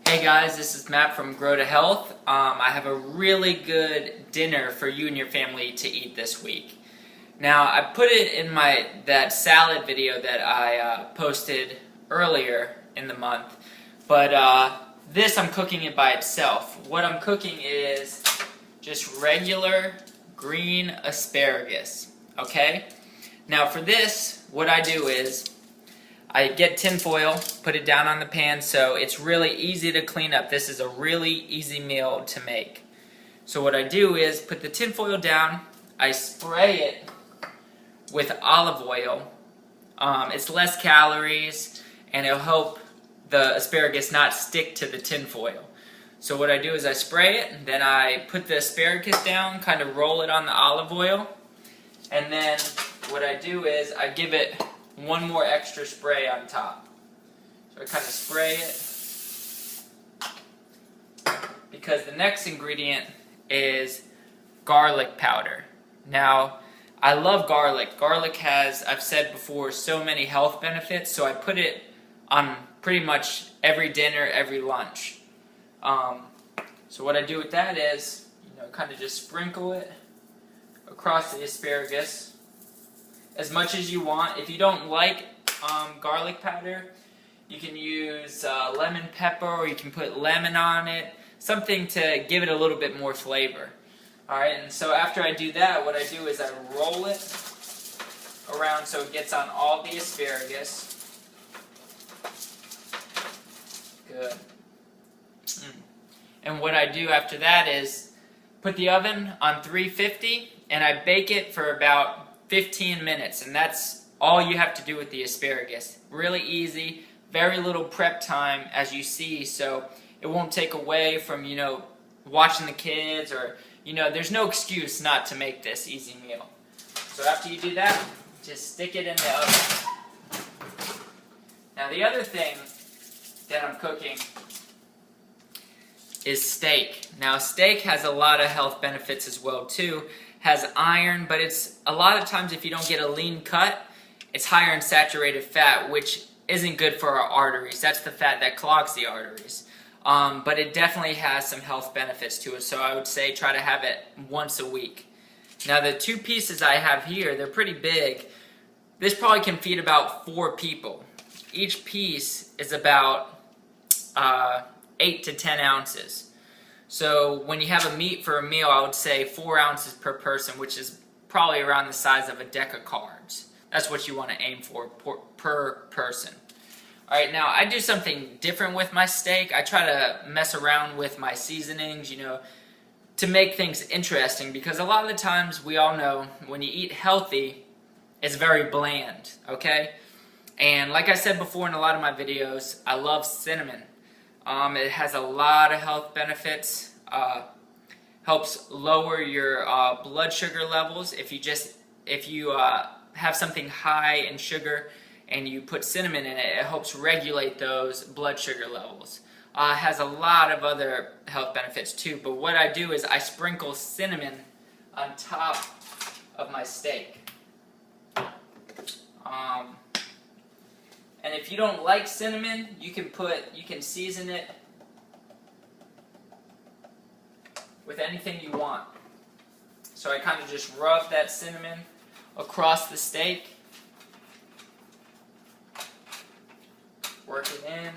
Hey guys, this is Matt from Grow to Health. I have a really good dinner for you and your family to eat this week. Now, I put it in that salad video that I posted earlier in the month, but this I'm cooking it by itself. What I'm cooking is just regular green asparagus, okay? Now for this, what I do is I get tin foil, put it down on the pan so it's really easy to clean up. This is a really easy meal to make. So what I do is put the tin foil down, I spray it with olive oil. It's less calories and it'll help the asparagus not stick to the tin foil. So what I do is I spray it, then I put the asparagus down, kind of roll it on the olive oil, and then what I do is I give it one more extra spray on top. So I kind of spray it because the next ingredient is garlic powder. Now, I love garlic. Garlic has, I've said before, so many health benefits, so I put it on pretty much every dinner, every lunch. So what I do with that is, kind of just sprinkle it across the asparagus as much as you want. If you don't like garlic powder, you can use lemon pepper, or you can put lemon on it, something to give it a little bit more flavor. Alright, and so after I do that, what I do is I roll it around so it gets on all the asparagus. Good. And what I do after that is put the oven on 350 and I bake it for about 15 minutes, and that's all you have to do with the asparagus. Really easy, very little prep time, as you see, so it won't take away from, watching the kids, or, there's no excuse not to make this easy meal. So after you do that, just stick it in the oven. Now the other thing that I'm cooking is steak. Now steak has a lot of health benefits as well too. Has iron, but it's a lot of times if you don't get a lean cut, it's higher in saturated fat, which isn't good for our arteries. That's the fat that clogs the arteries. But it definitely has some health benefits to it, so I would say try to have it once a week. Now the two pieces I have here, they're pretty big. This probably can feed about 4 people. Each piece is about 8 to 10 ounces. So when you have a meat for a meal, I would say 4 ounces per person, which is probably around the size of a deck of cards. That's what you want to aim for per person. Alright, now I do something different with my steak. I try to mess around with my seasonings, to make things interesting, because a lot of the times we all know when you eat healthy, it's very bland, okay? And like I said before in a lot of my videos, I love cinnamon. It has a lot of health benefits. Helps lower your blood sugar levels. If you have something high in sugar and you put cinnamon in it, it helps regulate those blood sugar levels. It has a lot of other health benefits too. But what I do is I sprinkle cinnamon on top of my steak. And if you don't like cinnamon, you can season it with anything you want. So I kind of just rub that cinnamon across the steak, work it in.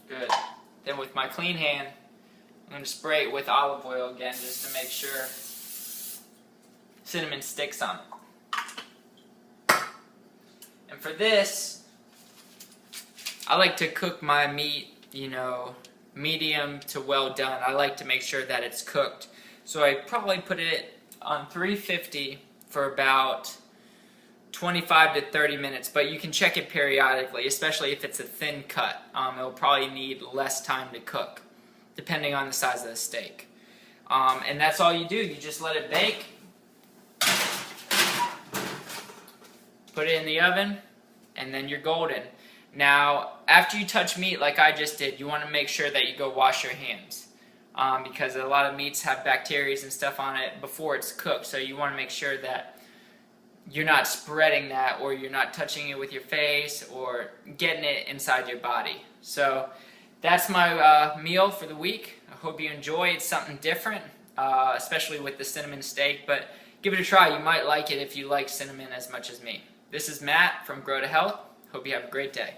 Good. Then with my clean hand, I'm going to spray it with olive oil again just to make sure cinnamon sticks on it. And for this, I like to cook my meat, medium to well done. I like to make sure that it's cooked. So I probably put it on 350 for about 25 to 30 minutes, but you can check it periodically, especially if it's a thin cut. It'll probably need less time to cook, depending on the size of the steak. And that's all you do. You just let it bake, put it in the oven, and then you're golden. Now, after you touch meat like I just did, you want to make sure that you go wash your hands. because a lot of meats have bacteria and stuff on it before it's cooked. So you want to make sure that you're not spreading that, or you're not touching it with your face or getting it inside your body. So that's my meal for the week. I hope you enjoy. It's something different, especially with the cinnamon steak, but give it a try. You might like it if you like cinnamon as much as me. This is Matt from Grow to Health. Hope you have a great day.